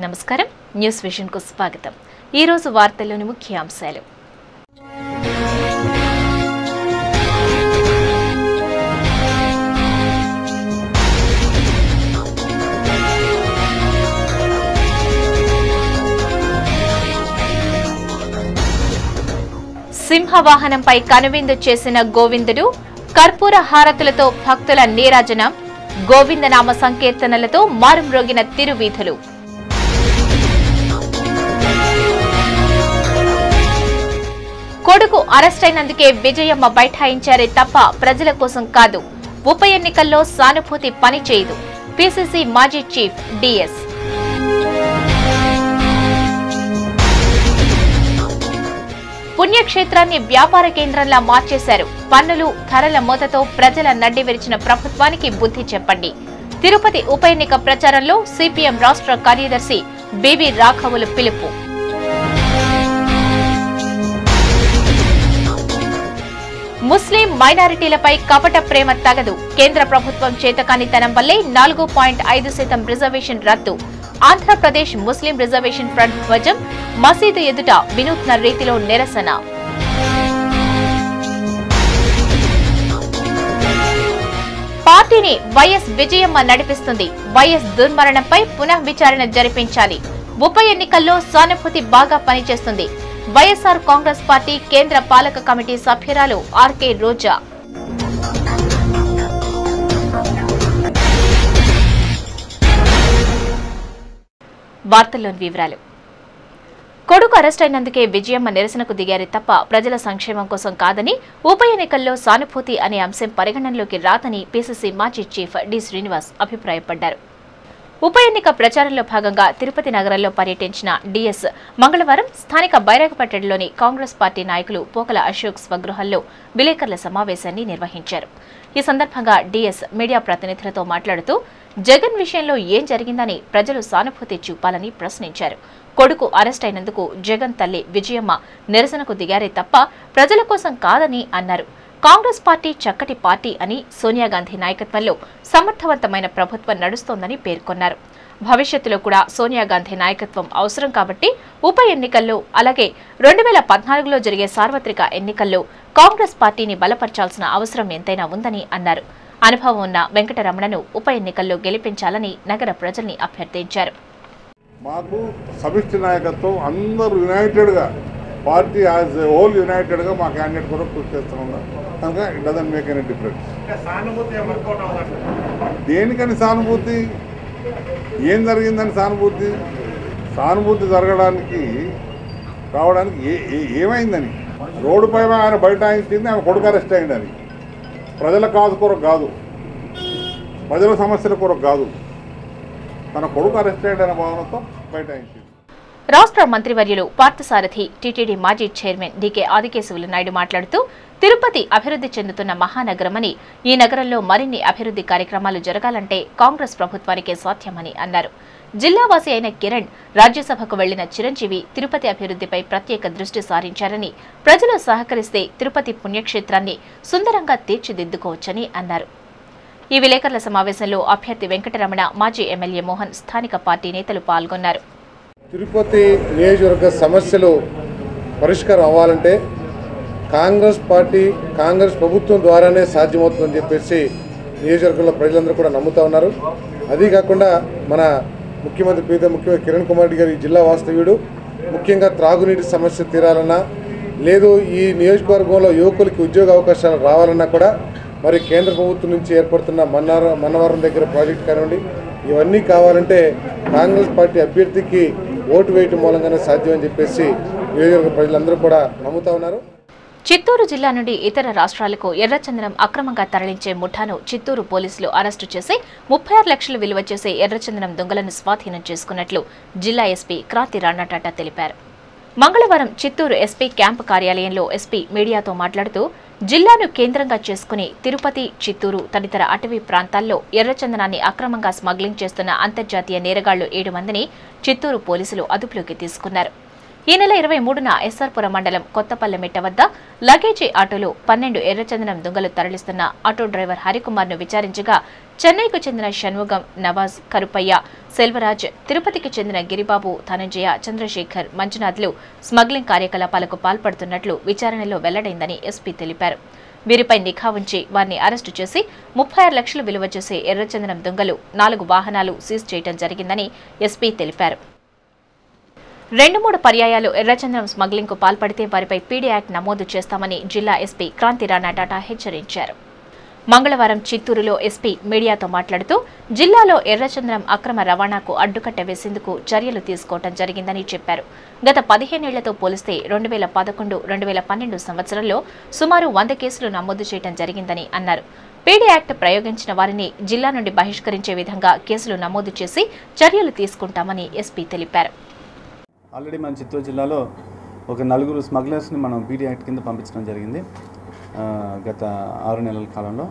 నమస్కారం news vision కు స్వాగతం। ఈ రోజు వార్తల్లోని ముఖ్యాంశాలు। సింహవాహనంపై కనువిందు చేసిన గోవిందుడు కర్పూర హారతులతో భక్తుల నీరాజనం, గోవిందనామ సంకీర్తనలతో మారుమ్రోగిన తిరువీధులు। కొడుకు అరెస్టైనందుకే విజయమ్మ బైఠాయించారే తప్ప ప్రజల కోసం కాదు, ఉప ఎన్నికల్లో సానుభూతి పనిచేయదు, పీసీసీ మాజీ చీఫ్ డిఎస్। పుణ్యక్షేత్రాన్ని వ్యాపార కేంద్రంలా మార్చేశారు, పన్నులు ధరల మోతతో ప్రజల నడ్డి విరిచిన ప్రభుత్వానికి బుద్ధి చెప్పండి। తిరుపతి ఉప ఎన్నిక ప్రచారంలో సిపిఎం రాష్ట్ర కార్యదర్శి బివి రాఘవులు పిలుపు। ముస్లిం మైనారిటీలపై కపట ప్రేమ తగదు, కేంద్ర ప్రభుత్వం చేతకానితనం వల్లే 4.5% రిజర్వేషన్ రద్దు। ఆంధ్రప్రదేశ్ ముస్లిం రిజర్వేషన్ ఫ్రంట్ ధ్వజం, మసీదు ఎదుట వినూత్న రీతిలో నిరసన। పార్టీని వైఎస్ విజయమ్మ నడిపిస్తుంది, వైఎస్ దుర్మరణంపై పునః విచారణ జరిపించాలి, ఉప ఎన్నికల్లో సానుభూతి బాగా పనిచేస్తుంది, వైఎస్ఆర్ కాంగ్రెస్ పార్టీ కేంద్ర పాలక కమిటీ సభ్యురాలు ఆర్కే రోజా। వార్తల్లోని వివరాలు। కొడుకు అరెస్టైనందుకే విజయమ్మ నిరసనకు దిగారే తప్ప ప్రజల సంక్షేమం కోసం కాదని, ఉప ఎన్నికల్లో సానుభూతి అనే అంశం పరిగణనలోకి రాదని పీసీసీ మాజీ చీఫ్ డి శ్రీనివాస్ అభిప్రాయపడ్డారు। ఉప ఎన్నిక ప్రచారంలో భాగంగా తిరుపతి నగరంలో పర్యటించిన డిఎస్ మంగళవారం స్థానిక బైరాగపట్టణంలోని కాంగ్రెస్ పార్టీ నాయకులు పోకల అశోక్ స్వగృహంలో విలేకరుల సమావేశాన్ని నిర్వహించారు। ఈ సందర్భంగా డిఎస్ మీడియా ప్రతినిధులతో మాట్లాడుతూ జగన్ విషయంలో ఏం జరిగిందని ప్రజలు సానుభూతి చూపాలని ప్రశ్నించారు। కొడుకు అరెస్ట్ అయినందుకు జగన్ తల్లి విజయమ్మ నిరసనకు దిగారే తప్ప ప్రజల కోసం కాదని అన్నారు। కాంగ్రెస్ పార్టీ చక్కటి పార్టీ అని, సోనియా గాంధీ నాయకత్వంలో సమర్థవంతమైన ప్రభుత్వం నడుస్తోందని పేర్కొన్నారు। భవిష్యత్తులో కూడా సోనియా గాంధీ నాయకత్వం అవసరం కాబట్టి ఉప ఎన్నికల్లో అలాగే 2014లో జరిగే సార్వత్రిక ఎన్నికల్లో కాంగ్రెస్ పార్టీని బలపర్చాల్సిన అవసరం ఎంతైనా ఉందని అన్నారు। అనుభవం ఉన్న వెంకటరమణను ఉప ఎన్నికల్లో గెలిపించాలని నగర ప్రజల్ని అభ్యర్థించారు। మాకు సమిష్టి నాయకత్వం అందరూ యునైటెడ్గా పార్టీ యాజ్ ఏ హోల్ యునైటెడ్గా మా క్యాండిడేట్ కూడా కృషి చేస్తున్నాం కనుక it doesn't make any difference. దేనికని సానుభూతి, ఏం జరిగిందని సానుభూతి జరగడానికి రావడానికి ఏమైందని, రోడ్డుపై ఆయన బైఠాయించింది ఆయన కొడుకు అరెస్ట్ అయ్యిందని, ప్రజల కాదు కొరకు కాదు, ప్రజల సమస్యల కొరకు కాదు, తన కొడుకు అరెస్ట్ అయ్యాడనే భావనతో బైఠాయించింది। రాష్ట్ర మంత్రివర్యులు పార్థసారథి టీటీడీ మాజీ చైర్మన్ డీకే ఆదికేశవులు నాయుడు మాట్లాడుతూ తిరుపతి అభివృద్ధి చెందుతున్న మహానగరమని, ఈ నగరంలో మరిన్ని అభివృద్ధి కార్యక్రమాలు జరగాలంటే కాంగ్రెస్ ప్రభుత్వానికే సాధ్యమని అన్నారు। జిల్లావాసి అయిన కిరణ్, రాజ్యసభకు వెళ్లిన చిరంజీవి తిరుపతి అభివృద్ధిపై ప్రత్యేక దృష్టి సారించారని, ప్రజలు సహకరిస్తే తిరుపతి పుణ్యక్షేత్రాన్ని సుందరంగా తీర్చిదిద్దుకోవచ్చని అన్నారు। ఈ విలేకరుల సమావేశంలో అభ్యర్థి వెంకటరమణ, మాజీ ఎమ్మెల్యే మోహన్, స్థానిక పార్టీ నేతలు పాల్గొన్నారు। తిరుపతి నియోజకవర్గ సమస్యలు పరిష్కారం అవ్వాలంటే కాంగ్రెస్ పార్టీ, కాంగ్రెస్ ప్రభుత్వం ద్వారానే సాధ్యమవుతుందని చెప్పేసి నియోజకవర్గంలో ప్రజలందరూ కూడా నమ్ముతూ ఉన్నారు। అదీ కాకుండా మన ముఖ్యమంత్రి కిరణ్ కుమార్ రెడ్డి గారు ఈ జిల్లా వాస్తవ్యుడు, ముఖ్యంగా త్రాగునీటి సమస్య తీరాలన్నా, లేదు ఈ నియోజకవర్గంలో యువకులకి ఉద్యోగ అవకాశాలు రావాలన్నా కూడా మరి కేంద్ర ప్రభుత్వం నుంచి ఏర్పడుతున్న మన్నవరం దగ్గర ప్రాజెక్ట్ కానివ్వండి, ఇవన్నీ కావాలంటే కాంగ్రెస్ పార్టీ అభ్యర్థికి ఓటు వేయటం మూలంగానే సాధ్యమని చెప్పేసి నియోజకవర్గ ప్రజలందరూ కూడా నమ్ముతా ఉన్నారు। చిత్తూరు జిల్లా నుండి ఇతర రాష్ట్రాలకు ఎర్రచందనం అక్రమంగా తరలించే ముఠాను చిత్తూరు పోలీసులు అరెస్టు చేసి 36 లక్షలు విలువ చేసే ఎర్రచందనం దొంగలను స్వాధీనం చేసుకున్నట్లు జిల్లా ఎస్పీ క్రాంతి రాణాటాటా తెలిపారు। మంగళవారం చిత్తూరు ఎస్పీ క్యాంపు కార్యాలయంలో ఎస్పీ మీడియాతో మాట్లాడుతూ జిల్లాను కేంద్రంగా చేసుకుని తిరుపతి, చిత్తూరు తదితర అటవీ ప్రాంతాల్లో ఎర్రచందనాన్ని అక్రమంగా స్మగ్లింగ్ చేస్తున్న అంతర్జాతీయ నేరగాళ్లు 7 మందిని చిత్తూరు పోలీసులు అదుపులోకి తీసుకున్నారు। ఈ నెల 23న ఎస్ఆర్పురం మండలం కొత్తపల్లెమిట్ట వద్ద లగేజీ ఆటోలో 12 ఎర్రచందనం దొంగలు తరలిస్తున్న ఆటో డ్రైవర్ హరికుమార్ను విచారించగా చెన్నైకు చెందిన షణ్ముగం, నవాజ్, కరుపయ్య, సెల్వరాజ్, తిరుపతికి చెందిన గిరిబాబు, ధనంజయ, చంద్రశేఖర్, మంజునాథ్లు స్మగ్లింగ్ కార్యకలాపాలకు పాల్పడుతున్నట్లు విచారణలో వెల్లడైందని ఎస్పీ తెలిపారు. వీరిపై నిఘా ఉంచి వారిని అరెస్టు చేసి 36 లక్షలు విలువ చేసే ఎర్రచందనం దొంగలు 4 వాహనాలు సీజ్ చేయడం జరిగిందని ఎస్పీ తెలిపారు. 2-3 పర్యాయాలు ఎర్రచందనం స్మగ్లింగ్ కు పాల్పడితే వారిపై పీడీ యాక్ట్ నమోదు చేస్తామని జిల్లా ఎస్పీ క్రాంతి రాణా టాటా హెచ్చరించారు. మంగళవారం చిత్తూరులో ఎస్పీ మీడియాతో మాట్లాడుతూ జిల్లాలో ఎర్రచందనం అక్రమ రవాణాకు అడ్డుకట్ట వేసేందుకు చర్యలు తీసుకోవడం జరిగిందని చెప్పారు. గత 15 ఏళ్లతో పోలిస్తే 2011, 2012 సంవత్సరంలో సుమారు 100 కేసులు నమోదు చేయడం జరిగిందని అన్నారు. పీడీ యాక్ట్ ప్రయోగించిన వారిని జిల్లా నుండి బహిష్కరించే విధంగా కేసులు నమోదు చేసి చర్యలు తీసుకుంటామని ఎస్పీ తెలిపారు. ఆల్రెడీ మన చిత్తూరు జిల్లాలో ఒక 4 స్మగ్లర్స్ని మనం పీడీ యాక్ట్ కింద పంపించడం జరిగింది గత 6 నెలల కాలంలో.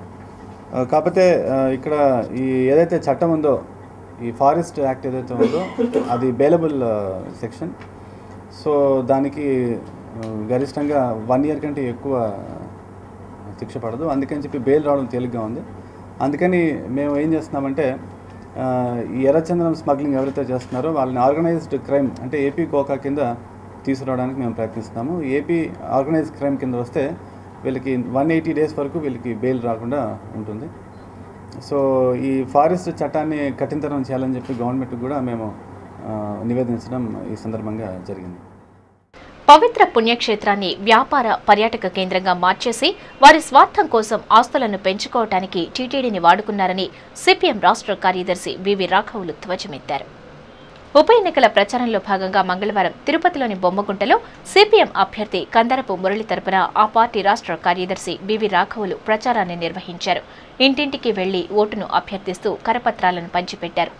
కాకపోతే ఇక్కడ ఈ ఏదైతే చట్టం ఉందో, ఈ ఫారెస్ట్ యాక్ట్ ఏదైతే ఉందో అది బెయిలబుల్ సెక్షన్. సో దానికి గరిష్టంగా 1 ఇయర్ కంటే ఎక్కువ శిక్ష పడదు. అందుకని చెప్పి బెయిల్ రావడం తేలిగ్గా ఉంది. అందుకని మేము ఏం చేస్తున్నామంటే ఈ ఎర్రచందనం స్మగ్లింగ్ ఎవరైతే చేస్తున్నారో వాళ్ళని ఆర్గనైజ్డ్ క్రైమ్ అంటే ఏపీ కోకా కింద తీసుకురావడానికి మేము ప్రయత్నిస్తున్నాము. ఏపీ ఆర్గనైజ్డ్ క్రైమ్ కింద వస్తే వీళ్ళకి 180 డేస్ వరకు వీళ్ళకి బెయిల్ రాకుండా ఉంటుంది. సో ఈ ఫారెస్ట్ చట్టాన్ని కఠినతరం చేయాలని చెప్పి గవర్నమెంట్కి కూడా మేము నివేదించడం ఈ సందర్భంగా జరిగింది. పవిత్ర పుణ్యక్షేత్రాన్ని వ్యాపార పర్యాటక కేంద్రంగా మార్చేసి వారి స్వార్థం కోసం ఆస్తులను పెంచుకోవటానికి టీటీడీని వాడుకున్నారని సిపిఎం రాష్ట్ర కార్యదర్శి వివి రాఘవులు ధ్వజమెత్తారు. ఉప ఎన్నికల ప్రచారంలో భాగంగా మంగళవారం తిరుపతిలోని బొమ్మగుంటలో సిపిఎం అభ్యర్థి కందరపు మురళి తరపున ఆ పార్టీ రాష్ట్ర కార్యదర్శి వివి రాఘవులు ప్రచారాన్ని నిర్వహించారు. ఇంటింటికి వెళ్లి ఓటును అభ్యర్థిస్తూ కరపత్రాలను పంచిపెట్టారు.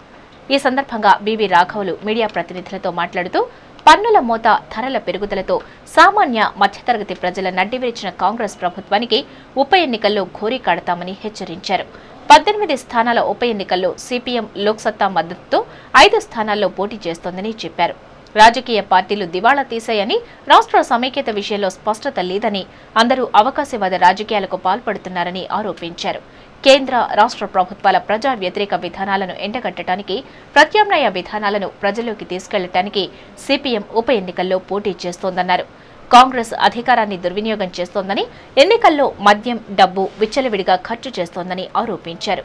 ఈ సందర్భంగా వివి రాఘవులు మీడియా ప్రతినిధులతో మాట్లాడుతూ పన్నుల మోత, ధరల పెరుగుదలతో సామాన్య మధ్యతరగతి ప్రజల నడ్డివిరిచిన కాంగ్రెస్ ప్రభుత్వానికి ఉప ఎన్నికల్లో ఘోరీ కాడతామని హెచ్చరించారు. 18 స్థానాల ఉప ఎన్నికల్లో సిపిఎం లోక్సత్తా మద్దతుతో 5 స్థానాల్లో పోటీ చేస్తోందని చెప్పారు. రాజకీయ పార్టీలు దివాళా తీశాయని, రాష్ట్ర సమైక్యత విషయంలో స్పష్టత లేదని, అందరూ అవకాశవాద రాజకీయాలకు పాల్పడుతున్నారని ఆరోపించారు. కేంద్ర, రాష్ట్ర ప్రభుత్వాల ప్రజా వ్యతిరేక విధానాలను ఎండగట్టడానికి, ప్రత్యామ్నాయ విధానాలను ప్రజల్లోకి తీసుకెళ్లడానికి సిపిఎం ఉప ఎన్నికల్లో పోటీ చేస్తోందన్నారు. కాంగ్రెస్ అధికారాన్ని దుర్వినియోగం చేస్తోందని, ఎన్నికల్లో మద్యం, డబ్బు విచ్చలవిడిగా ఖర్చు చేస్తోందని ఆరోపించారు.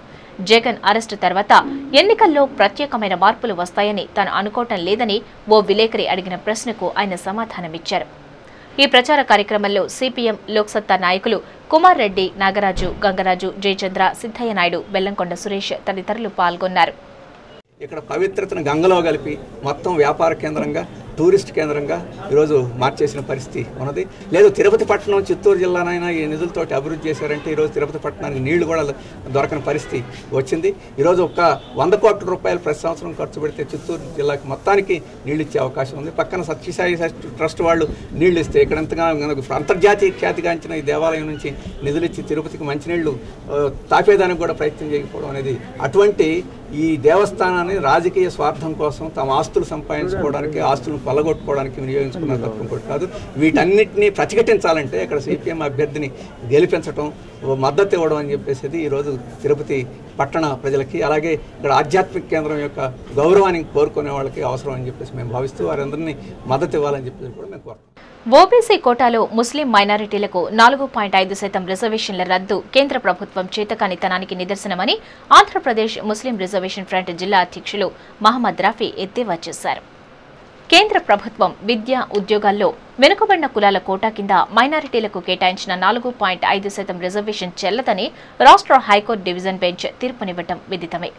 జగన్ అరెస్టు తర్వాత ఎన్నికల్లో ప్రత్యేకమైన మార్పులు వస్తాయని తాను అనుకోవటం లేదని ఓ విలేకరి అడిగిన ప్రశ్నకు ఆయన సమాధానమిచ్చారు. ఈ ప్రచార కార్యక్రమంలో సిపిఎం లోక్సత్తా నాయకులు కుమార్ రెడ్డి, నాగరాజు, గంగరాజు, జయచంద్ర, సిద్ధయ్య నాయుడు, బెల్లంకొండ సురేష్ తదితరులు పాల్గొన్నారు. ఇక్కడ పవిత్రతను గంగలో కలిపి మొత్తం వ్యాపార కేంద్రంగా, టూరిస్ట్ కేంద్రంగా ఈరోజు మార్చేసిన పరిస్థితి ఉన్నది. లేదు తిరుపతి పట్టణం, చిత్తూరు జిల్లానైనా ఈ నిధులతోటి అభివృద్ధి చేశారంటే ఈరోజు తిరుపతి పట్టణానికి నీళ్లు కూడా దొరకని పరిస్థితి వచ్చింది. ఈరోజు ఒక 100 కోట్ల రూపాయలు ప్రతి సంవత్సరం ఖర్చు పెడితే చిత్తూరు జిల్లాకి మొత్తానికి నీళ్లు ఇచ్చే అవకాశం ఉంది. పక్కన సత్యసాయి ట్రస్ట్ వాళ్ళు నీళ్లు ఇస్తే ఇక్కడ ఎంతగా అంతర్జాతీయ ఖ్యాతిగాంచిన ఈ దేవాలయం నుంచి నిధులు ఇచ్చి తిరుపతికి మంచినీళ్లు తాపేదానికి కూడా ప్రయత్నం చేయకపోవడం అనేది, అటువంటి ఈ దేవస్థానాన్ని రాజకీయ స్వార్థం కోసం తమ ఆస్తులు సంపాదించుకోవడానికి, ఆస్తులను కొల్లగొట్టుకోవడానికి వినియోగించుకున్న తప్పం కూడా కాదు. వీటన్నిటినీ ప్రతిఘటించాలంటే ఇక్కడ సిపిఎం అభ్యర్థిని గెలిపించడం, మద్దతు ఇవ్వడం అని చెప్పేసి ఈరోజు తిరుపతి పట్టణ ప్రజలకి, అలాగే ఇక్కడ ఆధ్యాత్మిక కేంద్రం యొక్క గౌరవాన్ని కోరుకునే వాళ్ళకి అవసరం అని చెప్పేసి మేము భావిస్తూ వారందరినీ మద్దతు ఇవ్వాలని చెప్పేసి కూడా మేము కోరుతాం. ఓబీసీ కోటాలో ముస్లిం మైనారిటీలకు 4.5% రిజర్వేషన్ల రద్దు కేంద్ర ప్రభుత్వం చేతకానితనానికి నిదర్శనమని ఆంధ్రప్రదేశ్ ముస్లిం రిజర్వేషన్ ఫ్రంట్ జిల్లా అధ్యక్షులు మహమ్మద్ రఫీ ఎద్దేవా చేశారు. కేంద్ర ప్రభుత్వం విద్య, ఉద్యోగాల్లో వెనుకబడిన కులాల కోటా కింద మైనారిటీలకు కేటాయించిన 4.5% రిజర్వేషన్ చెల్లదని రాష్ట్ర హైకోర్టు డివిజన్ బెంచ్ తీర్పునివ్వటం విదితమే.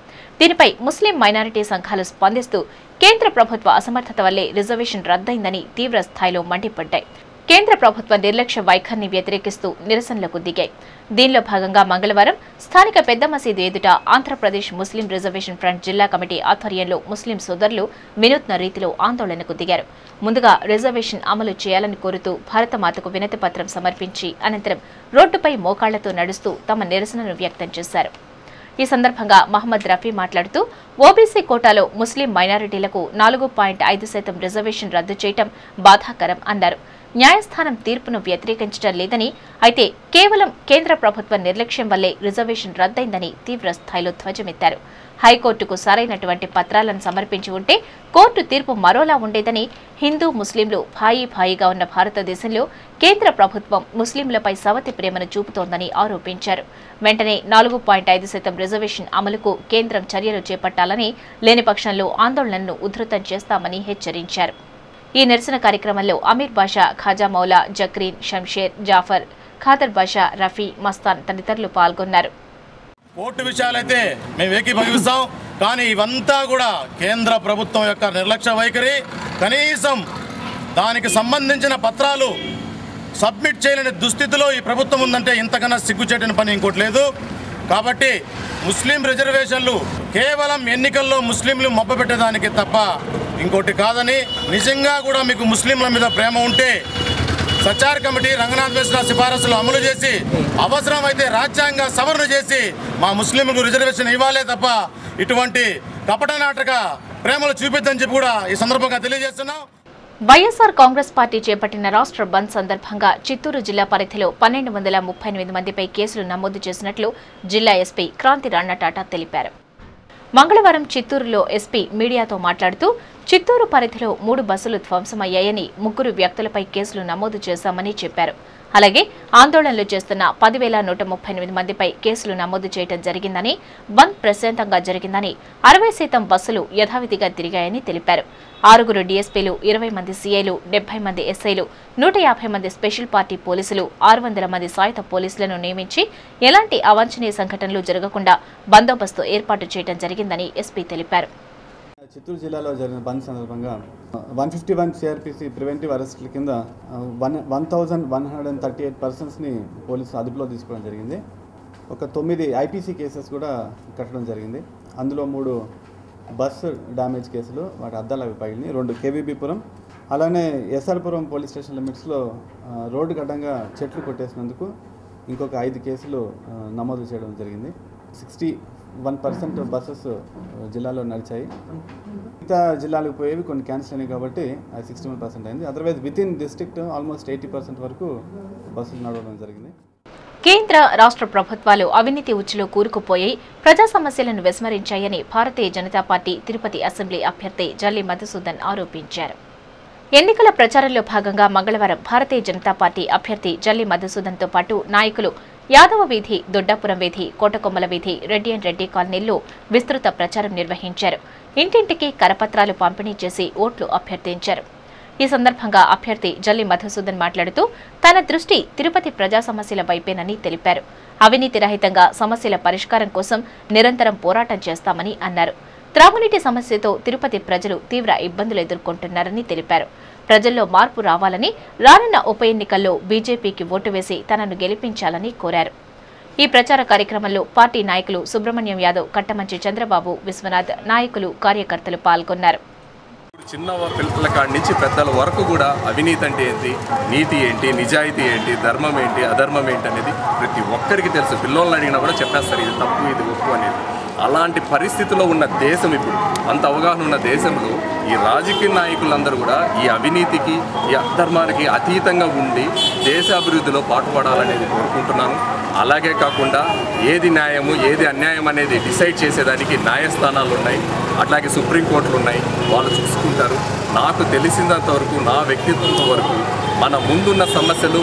దీనిపై ముస్లిం మైనారిటీ సంఘాలు స్పందిస్తూ కేంద్ర ప్రభుత్వ అసమర్థత వల్లే రిజర్వేషన్ రద్దయిందని తీవ్ర స్థాయిలో మండిపడ్డాయి. కేంద్ర ప్రభుత్వ నిర్లక్ష్య వైఖరిని వ్యతిరేకిస్తూ నిరసనలకు దిగాయి. దీనిలో భాగంగా మంగళవారం స్థానిక పెద్ద మసీదు ఎదుట ఆంధ్రప్రదేశ్ ముస్లిం రిజర్వేషన్ ఫ్రంట్ జిల్లా కమిటీ ఆధ్వర్యంలో ముస్లిం సోదరులు వినూత్న రీతిలో ఆందోళనకు దిగారు. ముందుగా రిజర్వేషన్ అమలు చేయాలని కోరుతూ భారతమాతకు వినతి పత్రం సమర్పించి అనంతరం రోడ్డుపై మోకాళ్లతో నడుస్తూ తమ నిరసనను వ్యక్తం చేశారు. ఈ సందర్భంగా మహమ్మద్ రఫీ మాట్లాడుతూ ఓబీసీ కోటాలో ముస్లిం మైనారిటీలకు 4.5% రిజర్వేషన్ రద్దు చేయడం బాధాకరం అన్నారు. న్యాయస్థానం తీర్పును వ్యతిరేకించడం లేదని, అయితే కేవలం కేంద్ర ప్రభుత్వ నిర్లక్ష్యం వల్లే రిజర్వేషన్ రద్దయిందని తీవ్ర స్థాయిలో ధ్వజమెత్తారు. హైకోర్టుకు సరైనటువంటి పత్రాలను సమర్పించి ఉంటే కోర్టు తీర్పు మరోలా ఉండేదని, హిందూ ముస్లింలు భాయిగా ఉన్న భారతదేశంలో కేంద్ర ప్రభుత్వం ముస్లింలపై సవతి ప్రేమను చూపుతోందని ఆరోపించారు. వెంటనే 4.5% రిజర్వేషన్ అమలుకు కేంద్రం చర్యలు చేపట్టాలని, లేని పక్షంలో ఆందోళనను ఉధృతం చేస్తామని హెచ్చరించారు. ఈ నిరసన కార్యక్రమంలో అమీర్ బాషా, ఖాజా మౌలా, జక్రీన్, షంషేర్, జాఫర్, ఖాదర్ బాషా, రఫీ, మస్తాన్ తదితరులు పాల్గొన్నారు. కోర్టు విషయాలైతే మేము ఏకీభవిస్తాం, కానీ ఇవంతా కూడా కేంద్ర ప్రభుత్వం యొక్క నిర్లక్ష్య వైఖరి. కనీసం దానికి సంబంధించిన పత్రాలు సబ్మిట్ చేయలేని దుస్థితిలో ఈ ప్రభుత్వం ఉందంటే ఇంతకన్నా సిగ్గుచేటిన పని ఇంకోటి లేదు. కాబట్టి ముస్లిం రిజర్వేషన్లు కేవలం ఎన్నికల్లో ముస్లింలు మబ్బపెట్టడానికి తప్ప ఇంకోటి కాదని, నిజంగా కూడా మీకు ముస్లింల మీద ప్రేమ ఉంటే సచార్ కమిటీ రంగనాథ్ మిశ్రా సిఫారసులు అమలు చేసి అవసరమైతే రాజ్యాంగ సవరణ చేసి మా ముస్లింలకు రిజర్వేషన్ ఇవ్వాలే తప్ప ఇటువంటి కపట నాటక ప్రేమలు చూపిద్దని చెప్పి కూడా ఈ సందర్భంగా తెలియజేస్తున్నాం. వైఎస్ఆర్ కాంగ్రెస్ పార్టీ చేపట్టిన రాష్ట్ర బంద్ సందర్భంగా చిత్తూరు జిల్లా పరిధిలో 1238 మందిపై కేసులు నమోదు చేసినట్లు జిల్లా ఎస్పీ క్రాంతి రాణా టాటా తెలిపారు. మంగళవారం చిత్తూరులో ఎస్పీ మీడియాతో మాట్లాడుతూ చిత్తూరు పరిధిలో 3 బస్సులు ధ్వంసమయ్యాయని, 3 వ్యక్తులపై కేసులు నమోదు చేశామని చెప్పారు. అలాగే ఆందోళనలు చేస్తున్న 10,138 మందిపై కేసులు నమోదు చేయడం జరిగిందని, బంద్ ప్రశాంతంగా జరిగిందని, 60% బస్సులు యథావిధిగా తిరిగాయని తెలిపారు. 6 డీఎస్పీలు, 20 మంది సీఐలు, 70 మంది ఎస్ఐలు, 150 మంది స్పెషల్ పార్టీ పోలీసులు, 600 మంది సాయుధ పోలీసులను నియమించి ఎలాంటి అవాంఛనీయ సంఘటనలు జరగకుండా బందోబస్తు ఏర్పాటు చేయడం జరిగిందని ఎస్పీ తెలిపారు. చిత్తూరు జిల్లాలో జరిగిన బంద్ సందర్భంగా 151 సిఆర్పిసి ప్రివెంటివ్ అరెస్టుల కింద 1138 పర్సన్స్ని పోలీసులు అదుపులో తీసుకోవడం జరిగింది. ఒక 9 ఐపీసీ కేసెస్ కూడా కట్టడం జరిగింది. అందులో 3 బస్సు డ్యామేజ్ కేసులు, వాటి అద్దాలు అవి పగిలినాయి. 2 కేవీబీపురం, అలానే ఎస్ఆర్పురం పోలీస్ స్టేషన్ లిమిట్స్లో రోడ్డుకు అడ్డంగా చెట్లు కొట్టేసినందుకు ఇంకొక 5 కేసులు నమోదు చేయడం జరిగింది. 61% బస్సెస్ జిల్లాలో నడిచాయి. మిగతా జిల్లాలకు పోయేవి కొన్ని క్యాన్సిల్ అయినాయి కాబట్టి అది 61% అయింది. Otherwise with in district almost 80% వరకు బస్సులు నడవడం జరిగింది. కేంద్ర రాష్ట్ర ప్రభుత్వాలు అవినీతి ఉచ్చులో కూరుకుపోయి ప్రజా సమస్యలను విస్మరించాయని భారతీయ జనతా పార్టీ తిరుపతి అసెంబ్లీ అభ్యర్థి జల్లి మధుసూదన్ ఆరోపించారు. ఎన్నికల ప్రచారంలో భాగంగా మంగళవారం భారతీయ జనతా పార్టీ అభ్యర్థి జల్లి మధుసూదన్తో పాటు నాయకులు యాదవ వీధి, దొడ్డాపురం వీధి, కోటకొమ్మల వీధి, రెడ్డి అండ్ రెడ్డి కాలనీల్లో విస్తృత ప్రచారం నిర్వహించారు. ఇంటింటికి కరపత్రాలు పంపిణీ చేసి ఓట్లు అభ్యర్థించారు. ఈ సందర్భంగా అభ్యర్థి జల్లి మధుసూదన్ మాట్లాడుతూ తన దృష్టి తిరుపతి ప్రజా సమస్యల వైపేనని తెలిపారు. అవినీతి రహితంగా సమస్యల పరిష్కారం కోసం నిరంతరం పోరాటం చేస్తామని అన్నారు. త్రాగునీటి సమస్యతో తిరుపతి ప్రజలు తీవ్ర ఇబ్బందులు ఎదుర్కొంటున్నారని తెలిపారు. ప్రజల్లో మార్పు రావాలని, రానున్న ఉప ఎన్నికల్లో బీజేపీకి ఓటు వేసి తనను గెలిపించాలని కోరారు. ఈ ప్రచార కార్యక్రమంలో పార్టీ నాయకులు సుబ్రహ్మణ్యం యాదవ్, కట్టమంచి చంద్రబాబు, విశ్వనాథ్, నాయకులు, కార్యకర్తలు పాల్గొన్నారు. చిన్న పిల్లల కాడి నుంచి పెద్దల వరకు కూడా అవినీతి అంటే ఏంటి, నీతి ఏంటి, నిజాయితీ ఏంటి, ధర్మం ఏంటి, అధర్మం ఏంటి అనేది ప్రతి ఒక్కరికి తెలుసు. పిల్లల్ని అడిగినా కూడా చెప్పేస్తారు ఇది తప్పు, ఇది ఒప్పు అనేది. అలాంటి పరిస్థితిలో ఉన్న దేశం ఇప్పుడు, అంత అవగాహన ఉన్న దేశంలో ఈ రాజకీయ నాయకులందరూ కూడా ఈ అవినీతికి, ఈ అధర్మానికి అతీతంగా ఉండి దేశ అభివృద్ధిలో పాటుపడాలనేది కోరుకుంటున్నాను. అలాగే కాకుండా ఏది న్యాయము, ఏది అన్యాయం అనేది డిసైడ్ చేసేదానికి న్యాయస్థానాలు ఉన్నాయి, అట్లాగే సుప్రీంకోర్టులు ఉన్నాయి, వాళ్ళు చూసుకుంటారు. నాకు తెలిసినంత వరకు, నా వ్యక్తిత్వం వరకు మన ముందున్న సమస్యలు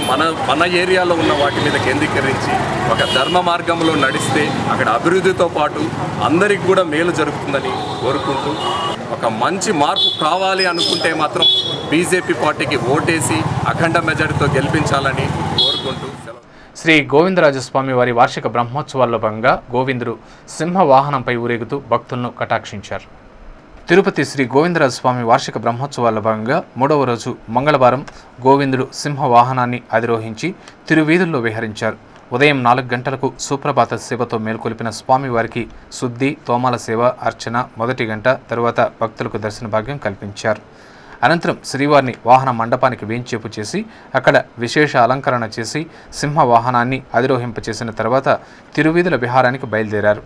మన ఏరియాలో ఉన్న వాటి మీద కేంద్రీకరించి ఒక ధర్మ మార్గంలో నడిస్తే అక్కడ అభివృద్ధితో పాటు అందరికి కూడా మేలు జరుగుతుందని కోరుకుంటూ, ఒక మంచి మార్పు కావాలి అనుకుంటే మాత్రం బీజేపీ పార్టీకి ఓటేసి అఖండ మెజారిటీతో గెలిపించాలని కోరుకుంటూ శ్రీ గోవిందరాజస్వామి వారి వార్షిక బ్రహ్మోత్సవాల్లో భాగంగా గోవిందుడు సింహ వాహనంపై ఊరేగుతూ భక్తులను కటాక్షించారు. తిరుపతి శ్రీ గోవిందరాజస్వామి వార్షిక బ్రహ్మోత్సవాల్లో భాగంగా 3వ రోజు మంగళవారం గోవిందుడు సింహ వాహనాన్ని అధిరోహించి తిరువీధుల్లో విహరించారు. ఉదయం 4 గంటలకు సుప్రభాత సేవతో మేల్కొలిపిన స్వామివారికి శుద్ధి, తోమాల సేవ, అర్చన మొదటి గంట, తరువాత భక్తులకు దర్శన భాగ్యం కల్పించారు. అనంతరం శ్రీవారిని వాహన మండపానికి వేంచేపు చేసి అక్కడ విశేష అలంకరణ చేసి సింహ వాహనాన్ని అధిరోహింపచేసిన తర్వాత తిరువీధుల విహారానికి బయలుదేరారు.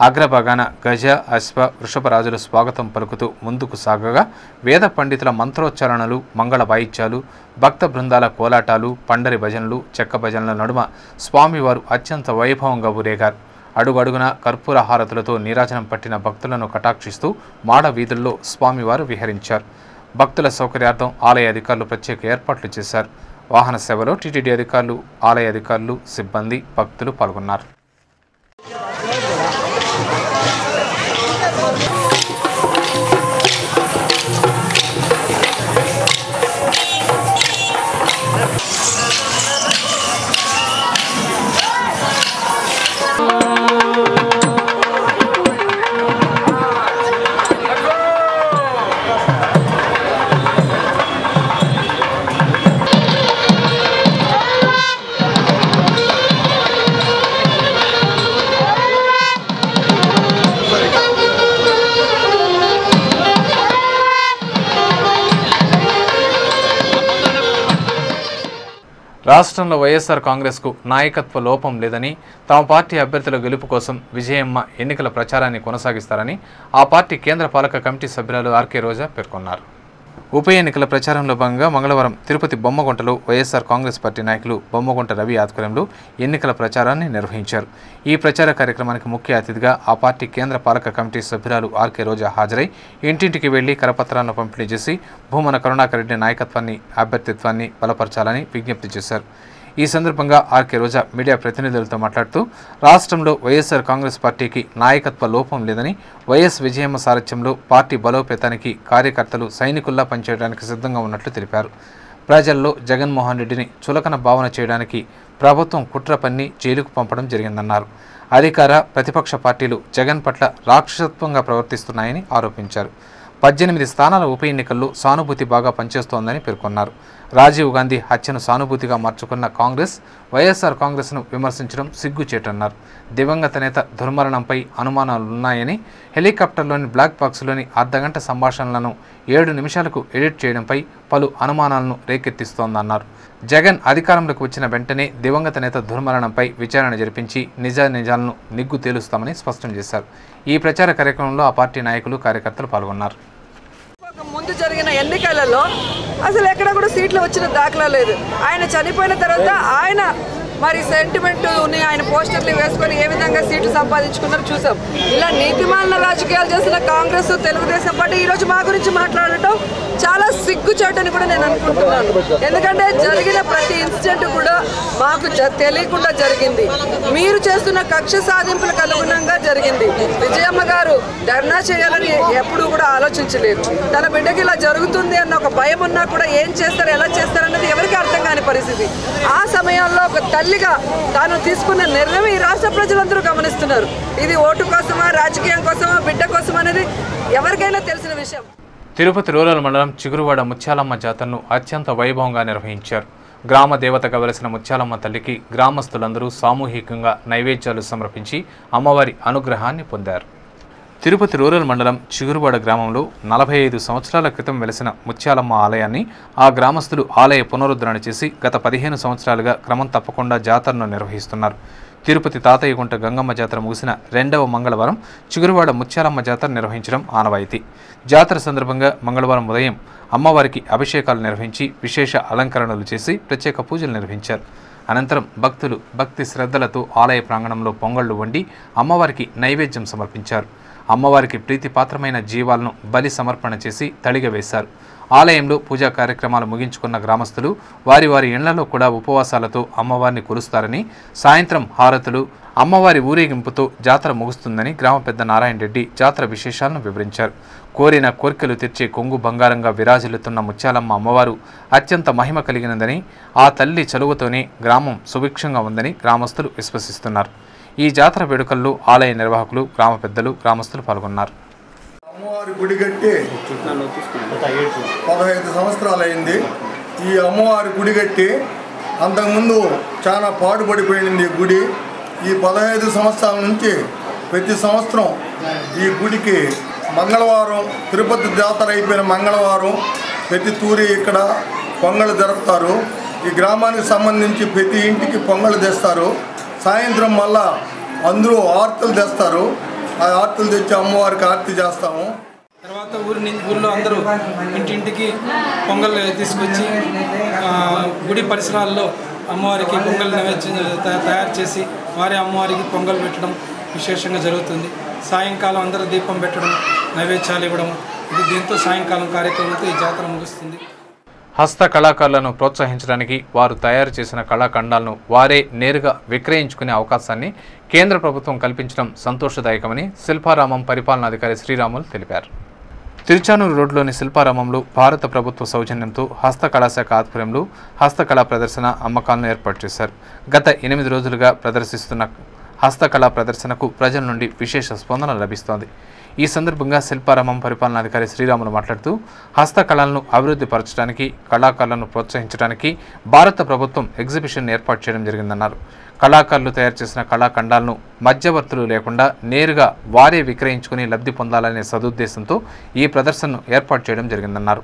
అగ్రభాగాన గజ, అశ్వ, వృషభరాజులు స్వాగతం పలుకుతూ ముందుకు సాగగా వేద పండితుల మంత్రోచ్చారణలు, మంగళ వాయిద్యాలు, భక్త బృందాల కోలాటాలు, పండరి భజనలు, చెక్క భజనల నడుమ స్వామివారు అత్యంత వైభవంగా ఊరేగారు. అడుగడుగున కర్పూర హారతులతో నీరాజనం పట్టిన భక్తులను కటాక్షిస్తూ మాడ వీధుల్లో స్వామివారు విహరించారు. భక్తుల సౌకర్యార్థం ఆలయ అధికారులు ప్రత్యేక ఏర్పాట్లు చేశారు. వాహన సేవలో టీటీడీ అధికారులు, ఆలయ అధికారులు, సిబ్బంది, భక్తులు పాల్గొన్నారు. రాష్ట్రంలో వైఎస్ఆర్ కాంగ్రెస్కు నాయకత్వ లోపం లేదని, తమ పార్టీ అభ్యర్థుల గెలుపు కోసం విజయమ్మ ఎన్నికల ప్రచారాన్ని కొనసాగిస్తారని ఆ పార్టీ కేంద్ర పాలక కమిటీ సభ్యురాలు ఆర్కే రోజా పేర్కొన్నారు. ఉప ఎన్నికల ప్రచారంలో భాగంగా మంగళవారం తిరుపతి బొమ్మగుంటలో వైఎస్ఆర్ కాంగ్రెస్ పార్టీ నాయకులు బొమ్మగుంట రవి ఆధ్వర్యంలో ఎన్నికల ప్రచారాన్ని నిర్వహించారు. ఈ ప్రచార కార్యక్రమానికి ముఖ్య అతిథిగా ఆ పార్టీ కేంద్ర పాలక కమిటీ సభ్యురాలు ఆర్కే రోజా హాజరై ఇంటింటికి వెళ్లి కరపత్రాలను పంపిణీ చేసి భూమన కరుణాకర్ రెడ్డి నాయకత్వాన్ని, అభ్యర్థిత్వాన్ని బలపరచాలని విజ్ఞప్తి చేశారు. ఈ సందర్భంగా ఆర్కే రోజా మీడియా ప్రతినిధులతో మాట్లాడుతూ రాష్ట్రంలో వైఎస్ఆర్ కాంగ్రెస్ పార్టీకి నాయకత్వ లోపం లేదని, వైఎస్ విజయమ్మ సారథ్యంలో పార్టీ బలోపేతానికి కార్యకర్తలు సైనికుల్లా పనిచేయడానికి సిద్ధంగా ఉన్నట్లు తెలిపారు. ప్రజల్లో జగన్మోహన్ రెడ్డిని చులకన భావన చేయడానికి ప్రభుత్వం కుట్ర పన్ని జైలుకు పంపడం జరిగిందన్నారు. అధికార, ప్రతిపక్ష పార్టీలు జగన్ పట్ల రాక్షసత్వంగా ప్రవర్తిస్తున్నాయని ఆరోపించారు. 18 స్థానాల ఉప ఎన్నికల్లో సానుభూతి బాగా పనిచేస్తోందని పేర్కొన్నారు. రాజీవ్ గాంధీ హత్యను సానుభూతిగా మార్చుకున్న కాంగ్రెస్ వైఎస్ఆర్ కాంగ్రెస్ను విమర్శించడం సిగ్గుచేటన్నారు. దివంగత నేత దుర్మరణంపై అనుమానాలున్నాయని, హెలికాప్టర్లోని బ్లాక్ బాక్స్లోని అర్ధగంట సంభాషణలను 7 నిమిషాలకు ఎడిట్ చేయడంపై పలు అనుమానాలను రేకెత్తిస్తోందన్నారు. జగన్ అధికారంలోకి వచ్చిన వెంటనే దివంగత నేత దుర్మరణంపై విచారణ జరిపించి నిజాలను నిగ్గు తేలుస్తామని స్పష్టం చేశారు. ఈ ప్రచార కార్యక్రమంలో ఆ పార్టీ నాయకులు, కార్యకర్తలు పాల్గొన్నారు. ముందు జరిగిన ఎన్నికలలో అసలు ఎక్కడ కూడా సీట్లు వచ్చిన దాఖలా లేదు. ఆయన చనిపోయిన తర్వాత ఆయన మరి సెంటిమెంట్ ఆయన పోస్టర్లు వేసుకొని ఏ విధంగా సీట్లు సంపాదించుకున్నారో చూసాం. ఇలా నీతిమాలిన రాజకీయాలు చేసిన కాంగ్రెస్, తెలుగుదేశం పార్టీ ఈరోజు మా గురించి మాట్లాడటం చాలా సిగ్గుచేటని కూడా నేను అనుకుంటున్నాను. ఎందుకంటే జరిగిన ప్రతి ఇన్సిడెంట్ కూడా మాకు తెలియకుండా జరిగింది. మీరు చేస్తున్న కక్ష సాధింపులకు అనుగుణంగా జరిగింది. విజయమ్మ గారు ధర్నా చేయాలని ఎప్పుడూ కూడా ఆలోచించలేదు. తన బిడ్డకి ఇలా జరుగుతుంది అన్న ఒక భయం ఉన్నా కూడా ఏం చేస్తారు, ఎలా చేస్తారన్నది ఎవరికి అర్థం కాని పరిస్థితి. ఆ సమయంలో ఒక తల్లిగా తాను తీసుకున్న నిర్ణయం ఈ రాష్ట్ర ప్రజలందరూ గమనిస్తున్నారు. ఇది ఓటు కోసమా, రాజకీయం కోసమా, బిడ్డ కోసం అనేది ఎవరికైనా తెలిసిన విషయం. తిరుపతి రూరల్ మండలం చిగురువాడ ముత్యాలమ్మ జాతరను అత్యంత వైభవంగా నిర్వహించారు. గ్రామ దేవతగా వెలసిన ముత్యాలమ్మ తల్లికి గ్రామస్తులందరూ సామూహికంగా నైవేద్యాలు సమర్పించి అమ్మవారి అనుగ్రహాన్ని పొందారు. తిరుపతి రూరల్ మండలం చిగురువాడ గ్రామంలో 45 సంవత్సరాల క్రితం వెలసిన ముత్యాలమ్మ ఆలయాన్ని ఆ గ్రామస్తులు ఆలయ పునరుద్ధరణ చేసి గత 15 సంవత్సరాలుగా క్రమం తప్పకుండా జాతరను నిర్వహిస్తున్నారు. తిరుపతి తాతయ్యగుంట గంగమ్మ జాతర ముగిసిన 2వ మంగళవారం చిగురువాడ ముత్యాలమ్మ జాతర నిర్వహించడం ఆనవాయితీ. జాతర సందర్భంగా మంగళవారం ఉదయం అమ్మవారికి అభిషేకాలు నిర్వహించి విశేష అలంకరణలు చేసి ప్రత్యేక పూజలు నిర్వహించారు. అనంతరం భక్తులు భక్తి శ్రద్ధలతో ఆలయ ప్రాంగణంలో పొంగళ్లు వండి అమ్మవారికి నైవేద్యం సమర్పించారు. అమ్మవారికి ప్రీతిపాత్రమైన జీవాలను బలి సమర్పణ చేసి తళిగ వేశారు. ఆలయంలో పూజా కార్యక్రమాలు ముగించుకున్న గ్రామస్తులు వారి వారి ఇళ్లలో కూడా ఉపవాసాలతో అమ్మవారిని కొలుస్తారని, సాయంత్రం హారతులు, అమ్మవారి ఊరేగింపుతో జాతర ముగుస్తుందని గ్రామ పెద్ద నారాయణ రెడ్డి జాతర విశేషాలను వివరించారు. కోరిన కోరికలు తీర్చే కొంగు బంగారంగా విరాజిల్లుతున్న ముత్యాలమ్మ అమ్మవారు అత్యంత మహిమ కలిగినదని, ఆ తల్లి చలువతోనే గ్రామం సుభిక్షంగా ఉందని గ్రామస్తులు విశ్వసిస్తున్నారు. ఈ జాతర వేడుకల్లో ఆలయ నిర్వాహకులు, గ్రామ పెద్దలు, గ్రామస్తులు పాల్గొన్నారు. అమ్మవారి గుడి కట్టి 15 సంవత్సరాలైంది. ఈ అమ్మవారి గుడి కట్టి అంతకుముందు చాలా పాడుపడిపోయింది ఈ గుడి. ఈ 15 సంవత్సరాల నుంచి ప్రతి సంవత్సరం ఈ గుడికి మంగళవారం, తిరుపతి జాతర అయిపోయిన మంగళవారం ప్రతి తూరి ఇక్కడ పొంగళ్ళు జరుపుతారు. ఈ గ్రామానికి సంబంధించి ప్రతి ఇంటికి పొంగళ్ళు తెస్తారు. సాయంత్రం మళ్ళా అందరూ ఆర్తలు తెస్తారు. ఆ ఆర్తులు తెచ్చి అమ్మవారికి ఆర్తి చేస్తాము. తర్వాత ఊరిలో అందరూ ఇంటింటికి పొంగల్ తీసుకొచ్చి గుడి పరిసరాల్లో అమ్మవారికి పొంగల్ తయారు చేసి వారి అమ్మవారికి పొంగల్ పెట్టడం విశేషంగా జరుగుతుంది. సాయంకాలం అందరూ దీపం పెట్టడం, నైవేద్యాలు ఇవ్వడం, దీంతో సాయంకాలం కార్యక్రమంతో ఈ జాతర ముగుస్తుంది. హస్త కళాకారులను ప్రోత్సహించడానికి వారు తయారు చేసిన కళాఖండాలను వారే నేరుగా విక్రయించుకునే అవకాశాన్ని కేంద్ర ప్రభుత్వం కల్పించడం సంతోషదాయకమని శిల్పారామం పరిపాలనాధికారి శ్రీరాములు తెలిపారు. తిరుచానూరు రోడ్లోని శిల్పారామంలో భారత ప్రభుత్వ సౌజన్యంతో హస్తకళాశాఖ ఆధ్వర్యంలో హస్తకళా ప్రదర్శన అమ్మకాలను ఏర్పాటు చేశారు. గత 8 రోజులుగా ప్రదర్శిస్తున్న హస్తకళా ప్రదర్శనకు ప్రజల నుండి విశేష స్పందన లభిస్తోంది. ఈ సందర్భంగా శిల్పారామం పరిపాలనాధికారి శ్రీరాములు మాట్లాడుతూ హస్తకళలను అభివృద్ధి పరచడానికి, కళాకారులను ప్రోత్సహించడానికి భారత ప్రభుత్వం ఎగ్జిబిషన్ ఏర్పాటు చేయడం జరిగిందన్నారు. కళాకారులు తయారు చేసిన కళాఖండాలను మధ్యవర్తులు లేకుండా నేరుగా వారే విక్రయించుకుని లబ్ధి పొందాలనే సదుద్దేశంతో ఈ ప్రదర్శనను ఏర్పాటు చేయడం జరిగిందన్నారు.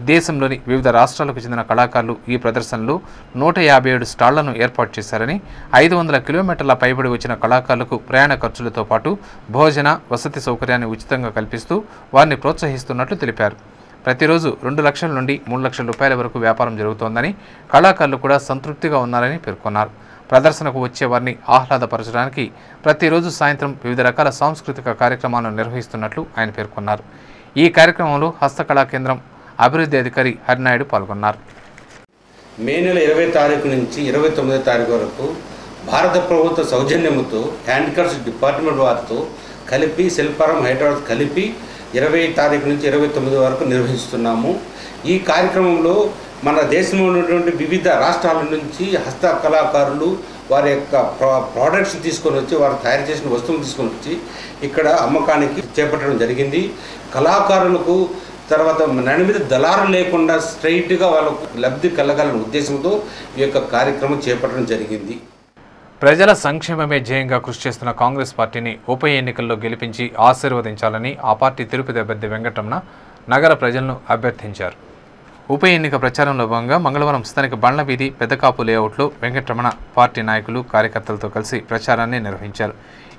దేశంలోని వివిధ రాష్ట్రాలకు చెందిన కళాకారులు ఈ ప్రదర్శనలో 157 స్టాళ్లను ఏర్పాటు చేశారని, 500 కిలోమీటర్ల పైబడి వచ్చిన కళాకారులకు ప్రయాణ ఖర్చులతో పాటు భోజన, వసతి సౌకర్యాన్ని ఉచితంగా కల్పిస్తూ వారిని ప్రోత్సహిస్తున్నట్లు తెలిపారు. ప్రతిరోజు 2 లక్షల నుండి 3 లక్షల రూపాయల వరకు వ్యాపారం జరుగుతోందని, కళాకారులు కూడా సంతృప్తిగా ఉన్నారని పేర్కొన్నారు. ప్రదర్శనకు వచ్చే వారిని ఆహ్లాదపరచడానికి ప్రతిరోజు సాయంత్రం వివిధ రకాల సాంస్కృతిక కార్యక్రమాలను నిర్వహిస్తున్నట్లు ఆయన పేర్కొన్నారు. ఈ కార్యక్రమంలో హస్తకళా కేంద్రం అభివృద్ధి అధికారి హరినాయుడు పాల్గొన్నారు. మే నెల 20 తారీఖు నుంచి 29 తారీఖు వరకు భారత ప్రభుత్వ సౌజన్యంతో హ్యాండిక్రాఫ్ట్స్ డిపార్ట్మెంట్ వారితో కలిపి శిల్పారామం హైదరాబాద్ కలిపి 20 తారీఖు నుంచి 29 వరకు నిర్వహిస్తున్నాము. ఈ కార్యక్రమంలో మన దేశంలో ఉన్నటువంటి వివిధ రాష్ట్రాల నుంచి హస్త కళాకారులు వారి యొక్క ప్రోడక్ట్స్ తీసుకొని వచ్చి, వారు తయారు చేసిన వస్తువులు తీసుకొని వచ్చి ఇక్కడ అమ్మకానికి చేపట్టడం జరిగింది. కళాకారులకు తర్వాత నడి మీద దళారు లేకుండా స్ట్రైట్గా వాళ్ళకు లబ్ధి కలగాలనే ఉద్దేశంతో ఈ యొక్క కార్యక్రమం చేపట్టడం జరిగింది. ప్రజల సంక్షేమమే ధ్యేయంగా కృషి చేస్తున్న కాంగ్రెస్ పార్టీని ఉప ఎన్నికల్లో గెలిపించి ఆశీర్వదించాలని ఆ పార్టీ తిరుపతి అభ్యర్థి వెంకటరమణ నగర ప్రజలను అభ్యర్థించారు. ఉప ఎన్నిక ప్రచారంలో భాగంగా మంగళవారం స్థానిక బండ్ల వీధి పెద్దకాపు లేఅవుట్లో వెంకటరమణ పార్టీ నాయకులు, కార్యకర్తలతో కలిసి ప్రచారాన్ని నిర్వహించారు.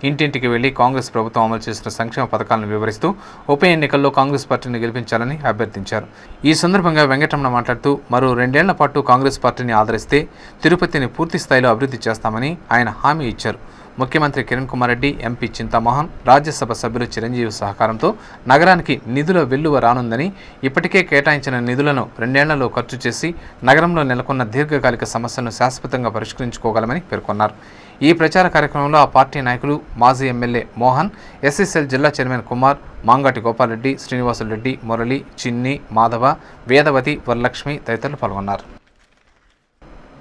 ఇంటింటికి వెళ్లి కాంగ్రెస్ ప్రభుత్వం అమలు చేసిన సంక్షేమ పథకాలను వివరిస్తూ ఉప ఎన్నికల్లో కాంగ్రెస్ పార్టీని గెలిపించాలని అభ్యర్థించారు. ఈ సందర్భంగా వెంకటరమణ మాట్లాడుతూ మరో 2 ఏళ్ల పాటు కాంగ్రెస్ పార్టీని ఆదరిస్తే తిరుపతిని పూర్తి స్థాయిలో అభివృద్ధి చేస్తామని ఆయన హామీ ఇచ్చారు. ముఖ్యమంత్రి కిరణ్ కుమార్ రెడ్డి, ఎంపీ చింతామోహన్, రాజ్యసభ సభ్యులు చిరంజీవి సహకారంతో నగరానికి నిధుల వెల్లువ రానుందని, ఇప్పటికే కేటాయించిన నిధులను 2 ఏళ్లలో ఖర్చు చేసి నగరంలో నెలకొన్న దీర్ఘకాలిక సమస్యలను శాశ్వతంగా పరిష్కరించుకోగలమని పేర్కొన్నారు. ఈ ప్రచార కార్యక్రమంలో ఆ పార్టీ నాయకులు, మాజీ ఎమ్మెల్యే మోహన్, ఎస్ఎస్ఎల్ జిల్లా చైర్మన్ కుమార్, మాంగాటి గోపాలరెడ్డి, శ్రీనివాసులరెడ్డి, మురళి, చిన్ని, మాధవ, వేదవతి, వరలక్ష్మి తదితరులు పాల్గొన్నారు.